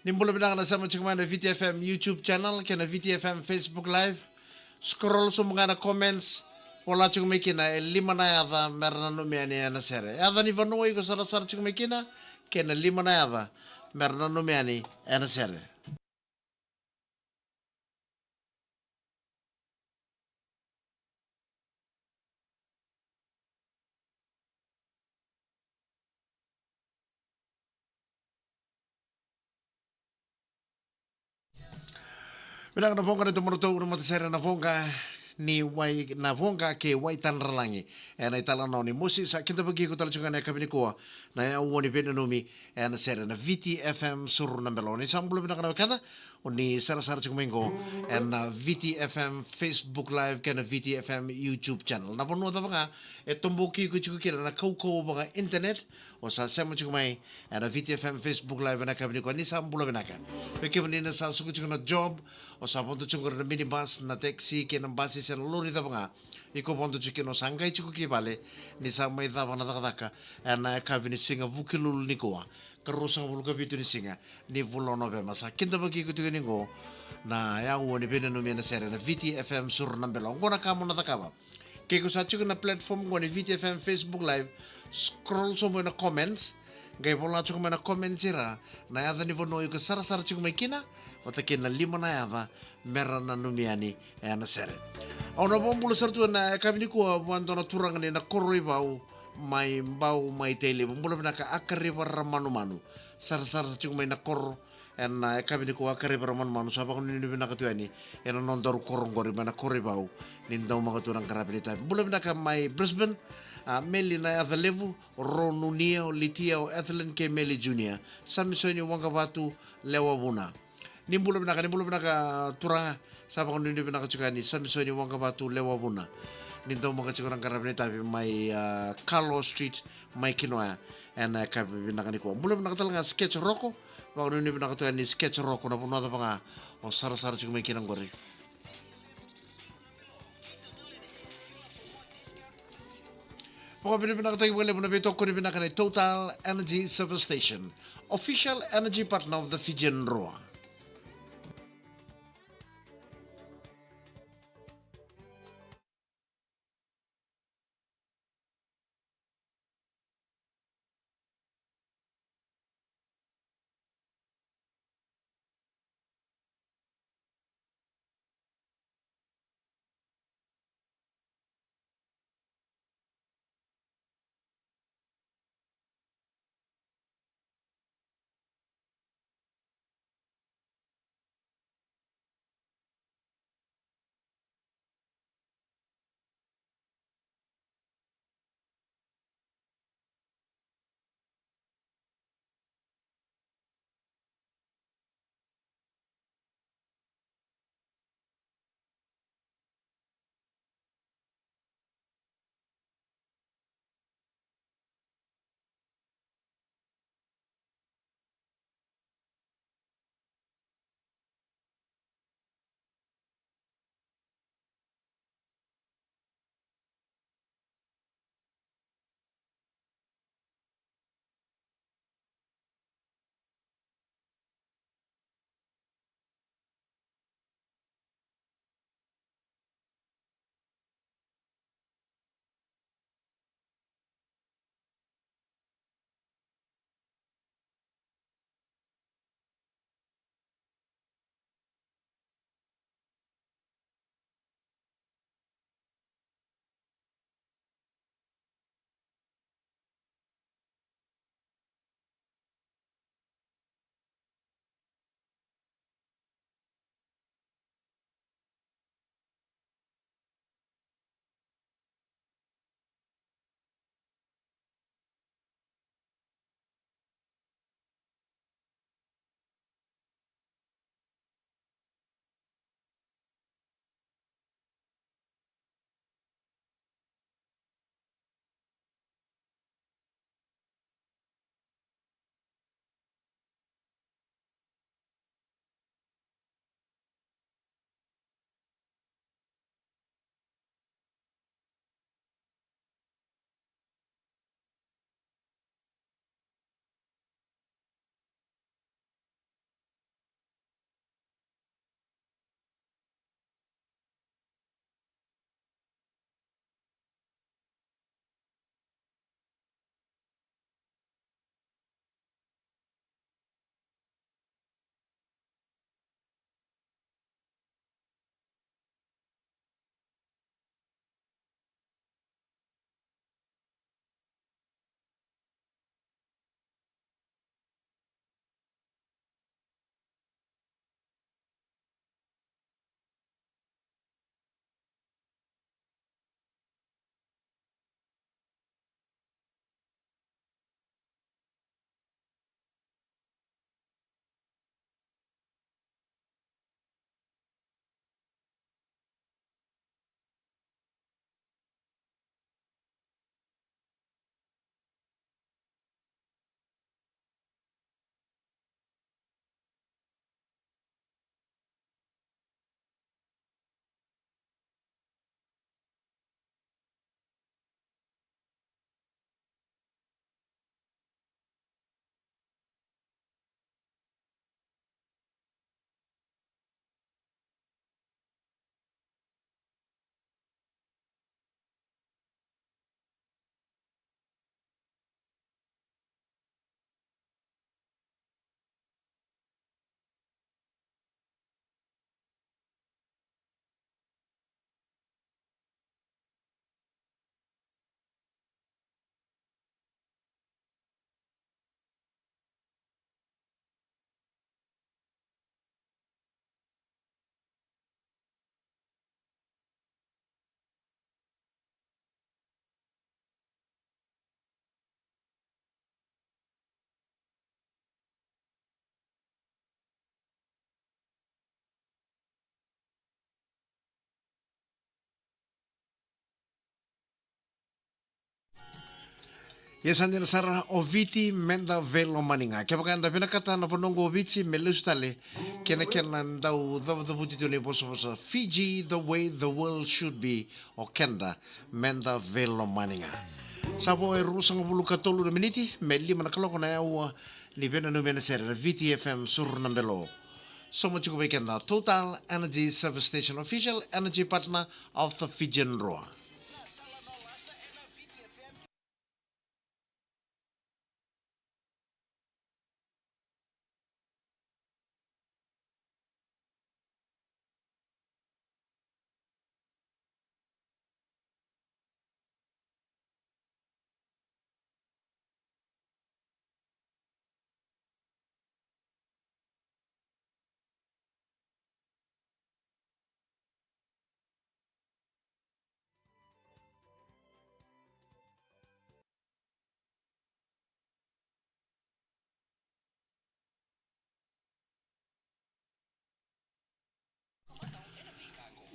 Nimbolo binaka na sa mo chukma na VTFM YouTube channel kaya na VTFM Facebook Live. Scroll sa mga na comments. Wala chukma kina lima na yada meron na numiani na sere. Yada ni vanuay ko sarasar chukma kina kaya na lima na yada meron na numiani na sere. Binaka na fonga na tumuruto uno matasera na fonga ni wai na fonga ke wai tan ralangi. Na itala no ni musi sa kita bagi ko tala chunga na kabini ko na ya uoni pena numi na sera na VTFM suru na meloni sambulo binaka na kana ni sara sara chunga mengo na VTFM Facebook Live kana VTFM YouTube channel. Na pono ta banga tumbuki ko chunga kila na kau banga internet o sa sema chunga mai na VTFM Facebook Live na kabini ko ni sambulo binaka. Peke na sa suku chunga na job o sa ponto chunga na minibus na taxi ke na basi sa lori ta banga iko ponto chunga no sangai chuku ki bale ni sa mai ta banga daka na kabini singa vukilul ni ko karusang bulu kapitu ni singa ni vulono be masa kinta bagi ko tingin ko na ya woni bena no mena sere na VTFM sur na belong ko na kamo na takaba kay ko sa chuku na platform ko ni VTFM Facebook Live scroll so mo na comments gay bola chuku na comment sira na yada ni vono ko sara sara chuku may kina watakin na lima na yada meran na numiani na sere au na bombulo sartu na kabini ko wando na turang ni na koroi bau mai bau mai tele bumbulo na ka akari para manu manu sar sar chung mai na kor en na kabini ko akari para manu manu saba ko ni na katuani en non dor korong gori mana kori bau nin daw mga turang karabini ta bumbulo na ka mai Brisbane meli na at levu ronunia litia o Ethelen ke meli junior sami so ni wanga batu lewa buna nimbulo na ka turanga saba ko ni na kachukani sami so ni wanga batu lewa buna ninto mga chikurang karabini tapi may Carlo Street may kinoa and kabi binakani ko belum nakatal nga sketch roko waktu ini binakatuan ni sketch roko na puno pa nga o sara-sara chuk may kinang gori Paka binakatay wala mo na bito ko ni binakani Total Energy Service Station official energy partner of the Fijian Roa Yes, andina sara oviti menda velo maninga. Kaya paganda pinakata na panongo oviti melus tale. Kena kena daw the buti to bosa bosa Fiji the way the world should be o kenda menda velo maninga. Sabo e rusang bulu katolu na miniti meli manakaloko na yawa ni vena no vena sera VTFM sur nambelo. So much kenda Total Energy Service Station official energy partner of the Fijian Roa.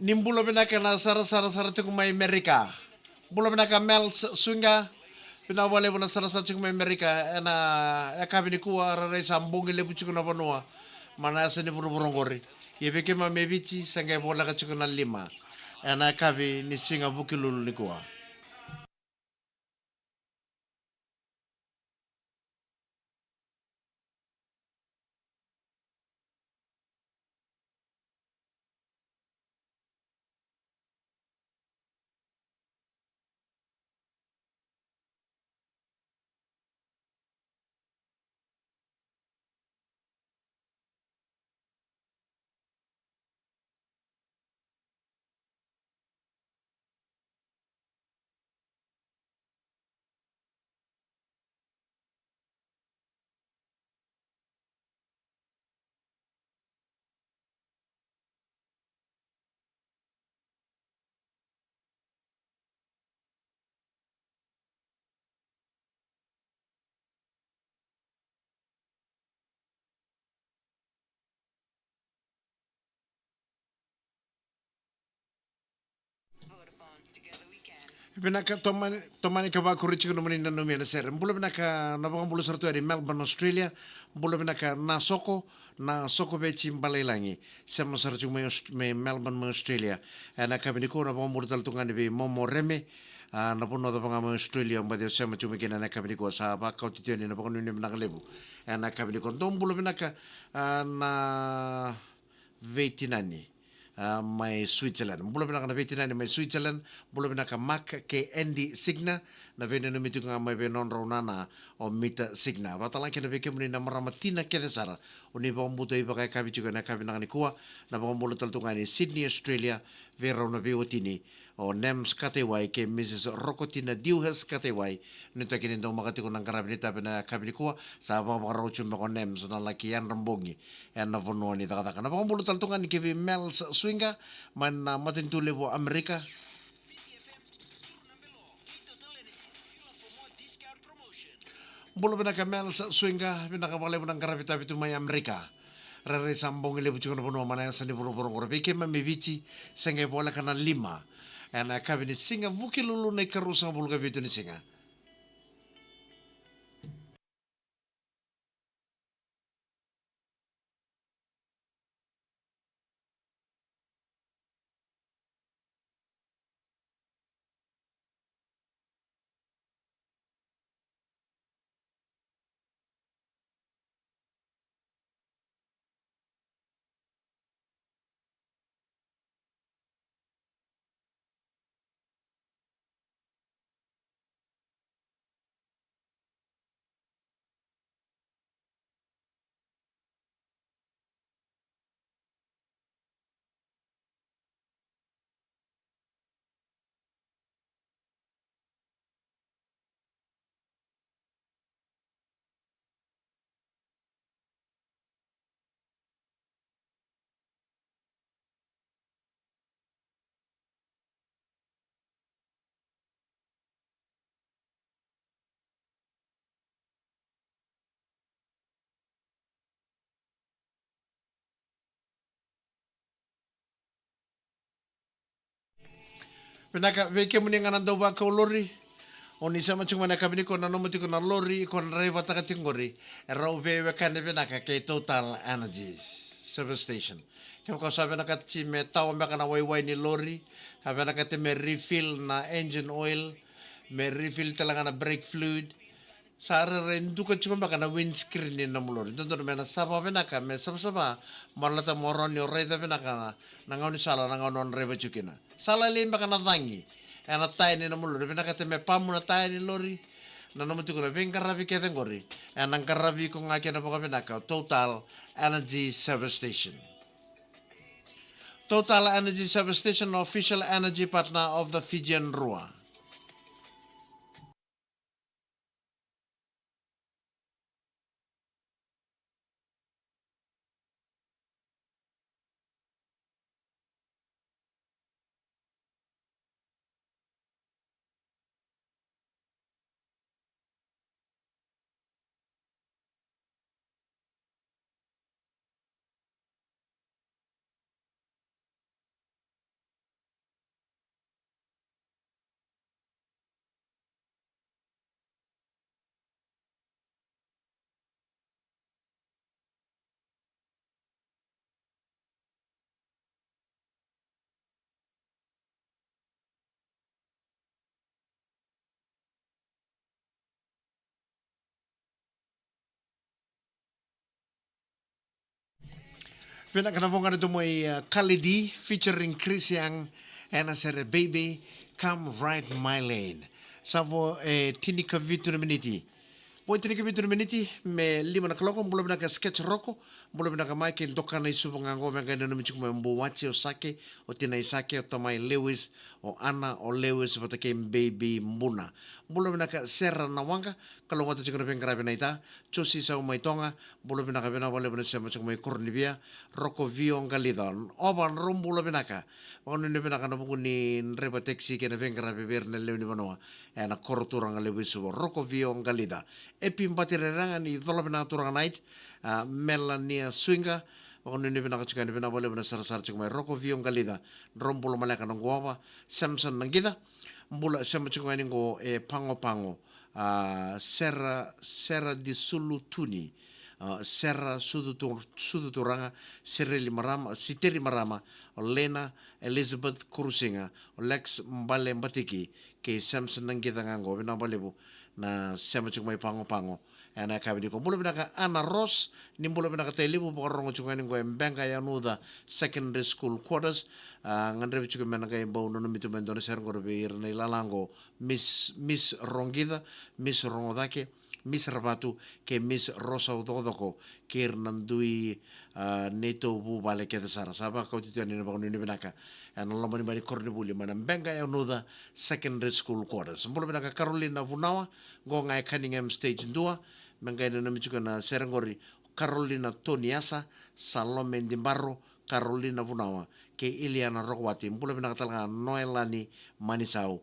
Nimbulo binaka na sara tu kumai Amerika. Bulo binaka Mel Swinga. Pinawale mo na sara tu kumai Amerika. Na yakabini kuwa raray sambong ile buchi kuna panua. Mana asa ni buru burongori. Yeveke ma mevichi sanga bola ka chukuna lima. Na kabi ni singa buki lulu ni kuwa. Pinaka tomani ka ba kurichi ko naman na numia na sir. Bula pinaka nabang bula sarto di Melbourne, Australia. Bula pinaka na soko be chimbalay langi. Sama sarto may Melbourne, Australia. Na kabini ko nabang bula taltungan di Momo Reme. Na puno da panga Australia ba de sama chumi kina na kabini ko sa ba kau tityo ni na pang nunim na kalebu. Na kabini ko tom bula pinaka na vetinani. May Switzerland. Bula pinaka na vetina ni may Switzerland. Bula pinaka Mac ke Andy Signa. Na vena no mitu nga may venon raunana o mita Signa. Batala kena veke muni na maramatina kete sara. Uni pa kumbuto ipa kaya kabi chuka na kabi nangani kuwa. Na pa kumbulo taltunga ni Sydney, Australia. Vera una viwatini. O Nems Katewai ke Mrs. Rokotina Diuhes Katewai. Nito kini ndo makati ko ng karabinita na kabi ni kuwa. Sa pa makarochun mo ko Nems na laki yan rambongi. Yan na vunuan ni takataka. Na pa kumbulo taltunga ni Kevin Mels Swinga. Man matintuli po Amerika. Bulu pinaka Mel Swinga, pinaka wale mo ng karapita pito may Amerika. Rare sambong ile bucho na puno mana sa ni puro puro ngoro. Bike mamivici sanga bola kana lima. Ana kabini singa vuki lulu na karusang bulu kapito ni singa. Pinaka bike mo nga nandaw ba ka ulori. Oni sama cuma na kabini ko na nomuti ko na lori ko na reva takatingori. Rau vewe kane venaka ke Total Energy Service Station. Kaya ko sabi na kati me tao me kana wayway ni lori. Sabi na kati me refill na engine oil. Me refill talaga na brake fluid. Sa rin duka cuma baka na windscreen ni na mulor. Ito na na saba venaka me saba marlata moron yo reda venaka na nangaw ni sala nangaw non reva chukina. Sala limba kana tangi. Ana tayo ni na mulor venaka te me pamu na tayo ni lori. Na naman ko na karabi kaya ngori. Ang karabi ko nga kaya na po kami naka Total Energy Service Station. Total Energy Service Station, official energy partner of the Fijian Rua. Pinakanapungan ito mo ay Kalidi featuring Chris Yang and Asere Baby Come Right My Lane. Savo tinika vitu miniti. Poi tinika vitu miniti me lima na kaloko mbulo binaka sketch roko mbulo binaka Michael doka na isupo ngango menga na numichuk mo mbuwachi o sake o tinay sake o tamay Lewis o Anna o Lewis o patake Baby Mbuna. Mbulo binaka Serra na wanga kalongo to chikona pengarabi na ita chosi sa umaitonga mbulo binaka bina wale bina sema chuk mo kornibia roko vio ngalida oban rumbulo binaka ono ni binaka na buku ni nreba teksi kena pengarabi berne leuni manoa na korturang Lewis o roko vio ngalida epi mpatireranga ni thola bina turang night Melania Swinga o ni bina kachuka ni bina wale bina sarasar chuk mo roko vio ngalida rombulo malaka ng guava Samson nangida mbula sema chuk ni ngo pango pango Serra di Sulutuni Serra Suduturanga Siteri Marama Lena Elizabeth Kurusinga Lex Mbale Mbatiki ke Samson nangita ngango binabalebu na sema chuk may pango ana kabi ko mula binaka Ana Ross ni mula binaka telibu pokorongo chuk ni ngo embenga ya nuda secondary school quarters ngandre chuk menaka imbo no mitu mendone ser ngor be irna lalango Miss Rongida Miss Rongodake Miss Rabatu ke Miss Rosa Udodoko ke irnandui neto bu bale ke sara saba ko titu ni ba ni binaka ana lomani bani kornibuli mana benga ya nuda secondary school quarters mula binaka Carolina Vunawa go ngai Cunningham stage 2 mengai na michuka na serangori Carolina Toniasa Salome Ndimbarro Carolina Vunawa ke Iliana Rokwati mbula binaka talanga Noelani Manisau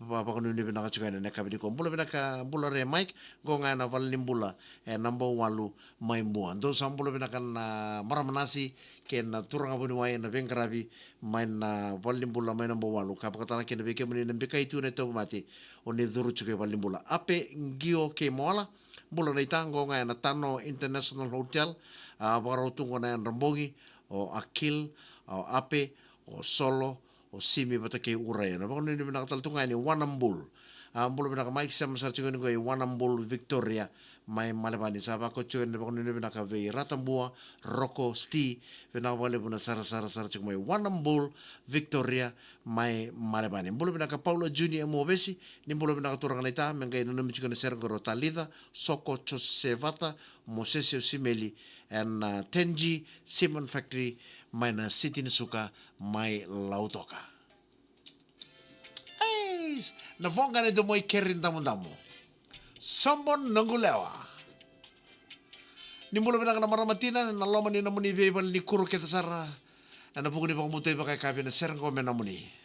papa kono ni binaka chuka na kabidi ko mbula binaka mbula re Mike go ngai na val nimbula number 8 maimbuan do sambula binaka na maramanasi ke na turanga buni wai na bengkarabi main na val nimbula main number 8 kapakatana ke na beke muni na beka itu na to mati oni duru chuka val nimbula ape ngio ke moala bula na itango nga na Tano International Hotel paratungo na yan Rambogi o Akil o Ape o Solo o Simi batake uray na bakon ni binakataltunga ni Wanambul mbulo binaka Mike Sam sa chungo ni Wanambul Victoria may malabani sa bako chungo ni bakon ni binaka ve Ratambua Rocco Sti binawale buna sara chungo may Wanambul Victoria may malabani mbulo binaka Paulo Junior Mobesi ni mbulo binaka turang nita mengay no chungo ni Sergoro Talida Soko Chosevata Mosesio Simeli and Tenji Simon Factory may na City Nisuka may Lautoka. Navonga na ito mo'y kerin damo-damo. Sambon nanggulewa. Nimbula binaka na maramatina, nalaman ni namuni bebal ni kuro kita sara. Ano po kuni pakamutoy pa kay kabi na serang kome namuni.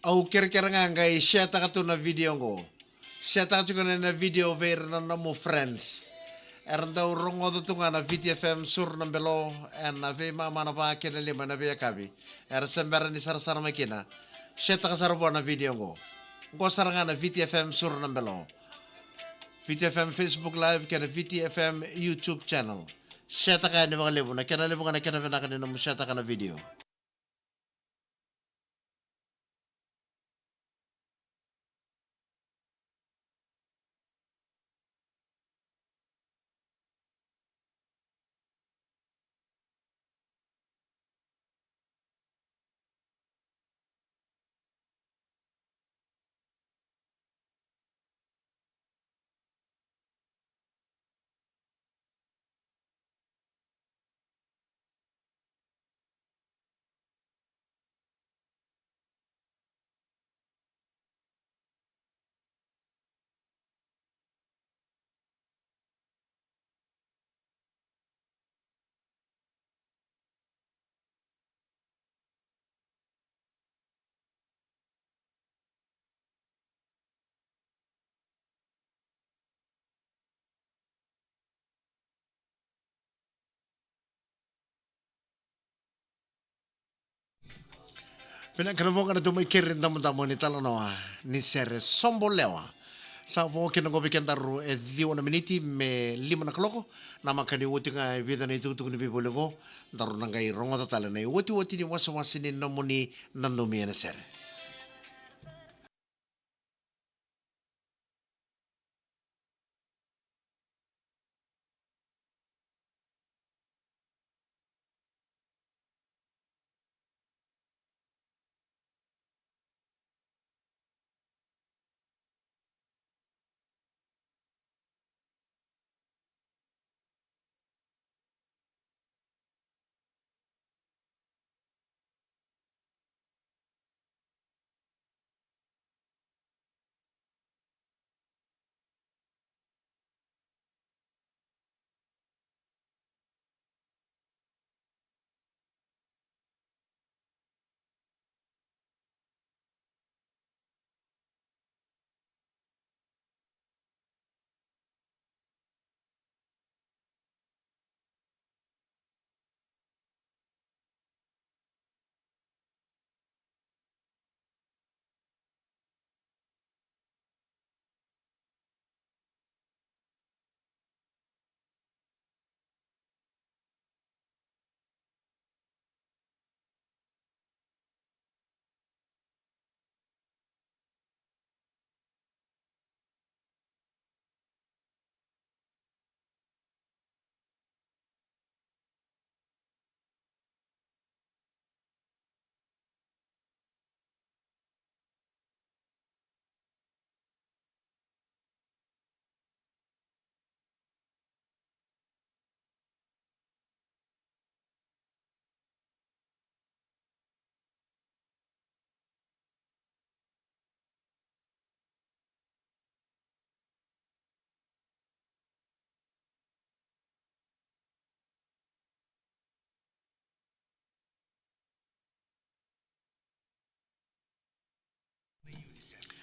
Au kira-kira ngai share ta tu na video ngo. Share ta tu na video ver na mo friends. Ernda rongo tu na VTFM sur na belo en na ve mama na pa kene lima na ve kabi. Sembara ni sar makina. Share ta sar na video ngo. Ngo saranga na VTFM sur na belo. VTFM Facebook Live kena VTFM YouTube channel. Share ta ka ni mga lebu na kena lebu na kena na kanina mo share ta ka na video. Pinagkalabong ka na tumikirin tamo-tamo ni talanoa ni Sere Sombolewa. Sa vo kinang bikin taru di wana miniti me lima na kaloko nama kani wuti nga vida na itutuk ni bibulengo taru nang kay rongo tatala na wuti ni wasa-wasi ni namuni nanumi na Sere.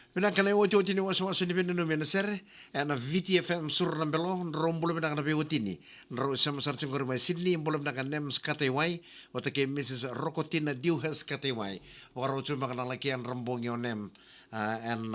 Pinagkalay wuti ni wasa-wasi ni pinanumi na Sere na VTFM sur na belo rombulo pinag na piwuti ni naro sa masarchong ko rin Sydney imbulo pinag nems kateway wata kay Mrs. Rocotina Diuhes kateway waro chuma kanalaki ang rambong yon nem and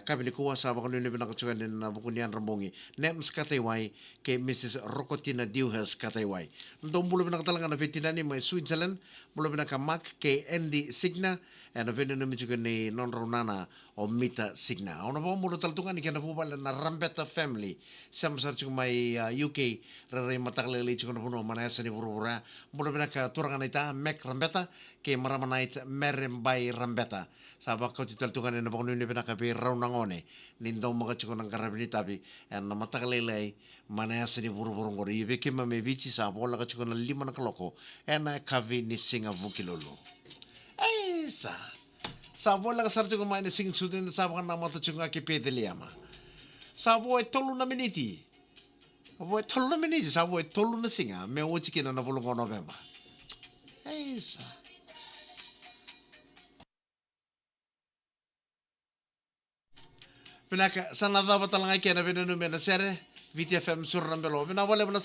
kami kuha sa bakon ni pinakatsukan din na bukunian rambongi nems kateway kay Mrs. Rocotina Diuhes kateway ndong bulo pinakatalangan na fitina ni may Switzerland bulo pinakamak kay Andy Signa and pinanumi juga ni non ronana o mita signa. Ono ba mo taltungan ni kana pubal na Rambetta family. Sam sar chung may UK rare mataklele chung na puno manasa ni burura. Mulo bina ka turangan ita Mac Rambetta ke maramanait Merembay Rambetta. Sabak ko taltungan ni bakon ni bina ka bi raunangone. Nindo mga chung ng karabini tabi and na mataklele manasa ni bururong gori. Ibe kima me bichi sa bola ka chung na lima na kaloko and kavi ni singa vukilolo. Ay sa lang sarto ko main sing sudin sa kan nama to chunga ki pedeliama. Sa ay tolu na miniti. Ay tolu na miniti sa ay tolu na singa me uchi kina na bulong November. Ay sa Pinaka sana dapat talang ay kena pinanumi na sere VTFM surrambelo. Pinawala mo na